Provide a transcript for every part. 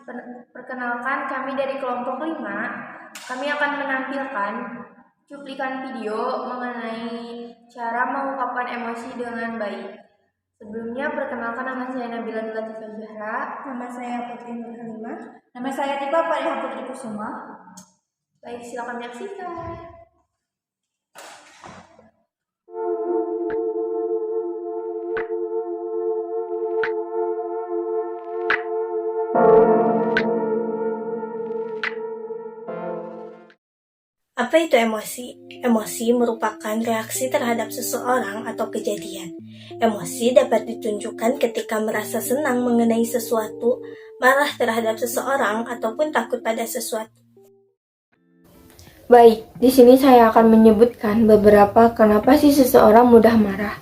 Perkenalkan, kami dari kelompok 5. Kami akan menampilkan cuplikan video mengenai cara mengungkapkan emosi dengan baik. Sebelumnya, perkenalkan, nama saya Nabila Latifah Zahra. Nama saya Putri Nur Halimah. Nama saya Tifa Fariha Putri Kusuma. Baik, silakan menyaksikan. Apa itu emosi? Emosi merupakan reaksi terhadap seseorang atau kejadian. Emosi dapat ditunjukkan ketika merasa senang mengenai sesuatu, marah terhadap seseorang, ataupun takut pada sesuatu. Baik, di sini saya akan menyebutkan beberapa kenapa sih seseorang mudah marah.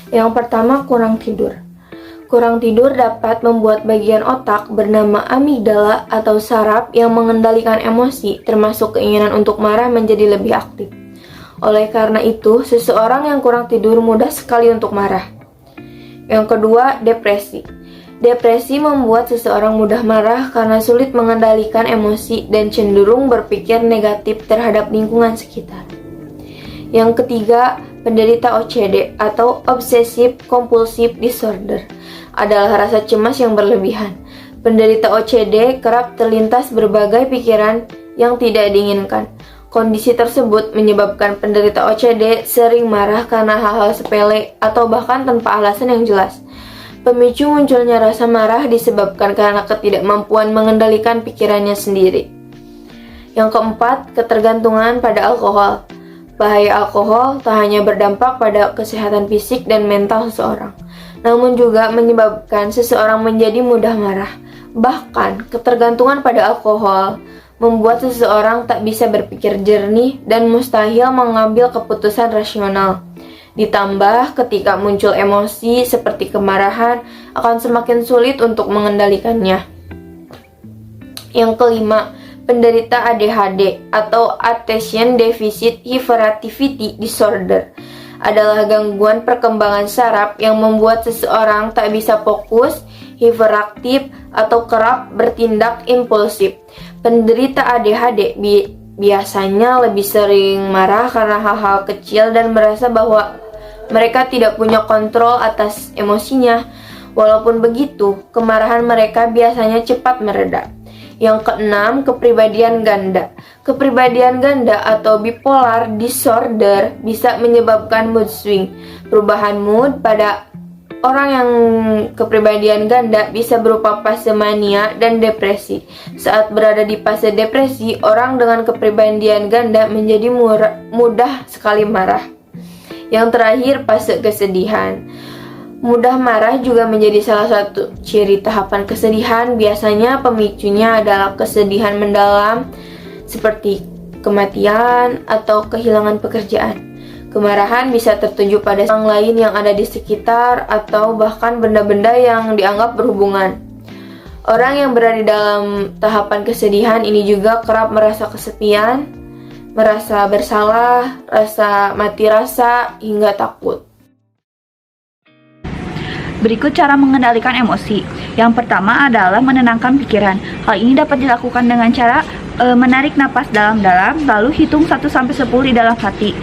Yang pertama, kurang tidur. Kurang tidur dapat membuat bagian otak bernama amigdala atau saraf yang mengendalikan emosi, termasuk keinginan untuk marah menjadi lebih aktif. Oleh karena itu, seseorang yang kurang tidur mudah sekali untuk marah. Yang kedua, depresi. Depresi membuat seseorang mudah marah karena sulit mengendalikan emosi dan cenderung berpikir negatif terhadap lingkungan sekitar. Yang ketiga, penderita OCD atau Obsessive Compulsive Disorder adalah rasa cemas yang berlebihan. Penderita OCD kerap terlintas berbagai pikiran yang tidak diinginkan. Kondisi tersebut menyebabkan penderita OCD sering marah karena hal-hal sepele atau bahkan tanpa alasan yang jelas. Pemicu munculnya rasa marah disebabkan karena ketidakmampuan mengendalikan pikirannya sendiri. Yang keempat, ketergantungan pada alkohol. Bahaya alkohol tak hanya berdampak pada kesehatan fisik dan mental seseorang, namun juga menyebabkan seseorang menjadi mudah marah. Bahkan, ketergantungan pada alkohol membuat seseorang tak bisa berpikir jernih dan mustahil mengambil keputusan rasional. Ditambah, ketika muncul emosi seperti kemarahan, akan semakin sulit untuk mengendalikannya. Yang kelima, penderita ADHD atau Attention Deficit Hyperactivity Disorder adalah gangguan perkembangan saraf yang membuat seseorang tak bisa fokus, hiperaktif, atau kerap bertindak impulsif. Penderita ADHD biasanya lebih sering marah karena hal-hal kecil dan merasa bahwa mereka tidak punya kontrol atas emosinya. Walaupun begitu, kemarahan mereka biasanya cepat mereda. Yang keenam, kepribadian ganda. Kepribadian ganda atau bipolar disorder bisa menyebabkan mood swing. Perubahan mood pada orang yang kepribadian ganda bisa berupa fase mania dan depresi. Saat berada di fase depresi, orang dengan kepribadian ganda menjadi mudah sekali marah. Yang terakhir, fase kesedihan. Mudah marah juga menjadi salah satu ciri tahapan kesedihan. Biasanya pemicunya adalah kesedihan mendalam seperti kematian atau kehilangan pekerjaan. Kemarahan bisa tertuju pada orang lain yang ada di sekitar atau bahkan benda-benda yang dianggap berhubungan. Orang yang berada di dalam tahapan kesedihan ini juga kerap merasa kesepian, merasa bersalah, rasa mati rasa, hingga takut. Berikut cara mengendalikan emosi. Yang pertama adalah menenangkan pikiran. Hal ini dapat dilakukan dengan cara menarik napas dalam-dalam, lalu hitung 1-10 di dalam hati.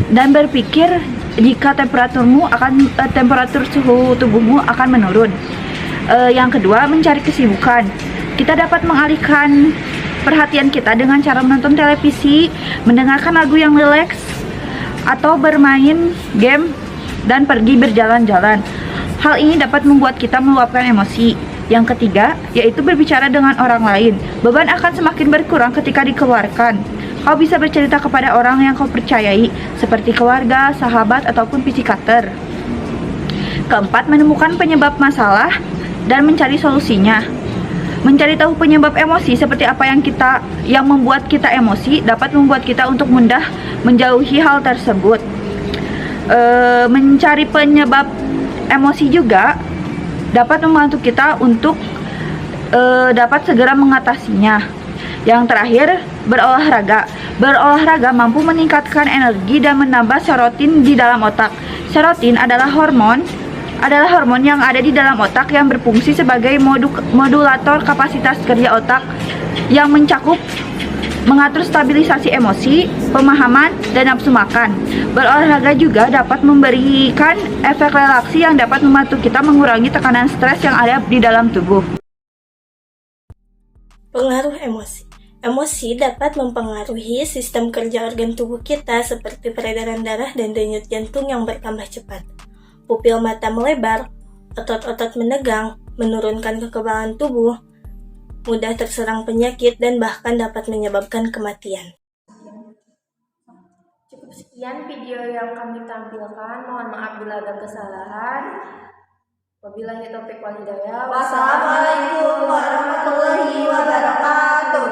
Dan berpikir jika temperatur suhu tubuhmu akan menurun. Yang kedua, mencari kesibukan. Kita dapat mengalihkan perhatian kita dengan cara menonton televisi, mendengarkan lagu yang rileks, atau bermain game dan pergi berjalan-jalan. Hal ini dapat membuat kita meluapkan emosi. Yang ketiga, yaitu berbicara dengan orang lain. Beban akan semakin berkurang ketika dikeluarkan. Kau bisa bercerita kepada orang yang kau percayai, seperti keluarga, sahabat, ataupun psikater. Keempat, menemukan penyebab masalah dan mencari solusinya. Mencari tahu penyebab emosi seperti apa yang membuat kita emosi dapat membuat kita untuk mudah menjauhi hal tersebut. Mencari penyebab emosi juga dapat membantu kita untuk dapat segera mengatasinya. Yang terakhir, berolahraga. Berolahraga mampu meningkatkan energi dan menambah serotin di dalam otak. Serotin adalah hormon adalah hormon yang ada di dalam otak yang berfungsi sebagai modulator kapasitas kerja otak yang mencakup mengatur stabilisasi emosi, pemahaman, dan nafsu makan. Berolahraga juga dapat memberikan efek relaksi yang dapat membantu kita mengurangi tekanan stres yang ada di dalam tubuh. Pengaruh emosi. Emosi dapat mempengaruhi sistem kerja organ tubuh kita seperti peredaran darah dan denyut jantung yang bertambah cepat. Pupil mata melebar, otot-otot menegang, menurunkan kekebalan tubuh, mudah terserang penyakit, dan bahkan dapat menyebabkan kematian. Cukup sekian video yang kami tampilkan. Mohon maaf bila ada kesalahan. Wabillahi taufiq wal hidayah. Wassalamualaikum warahmatullahi wabarakatuh.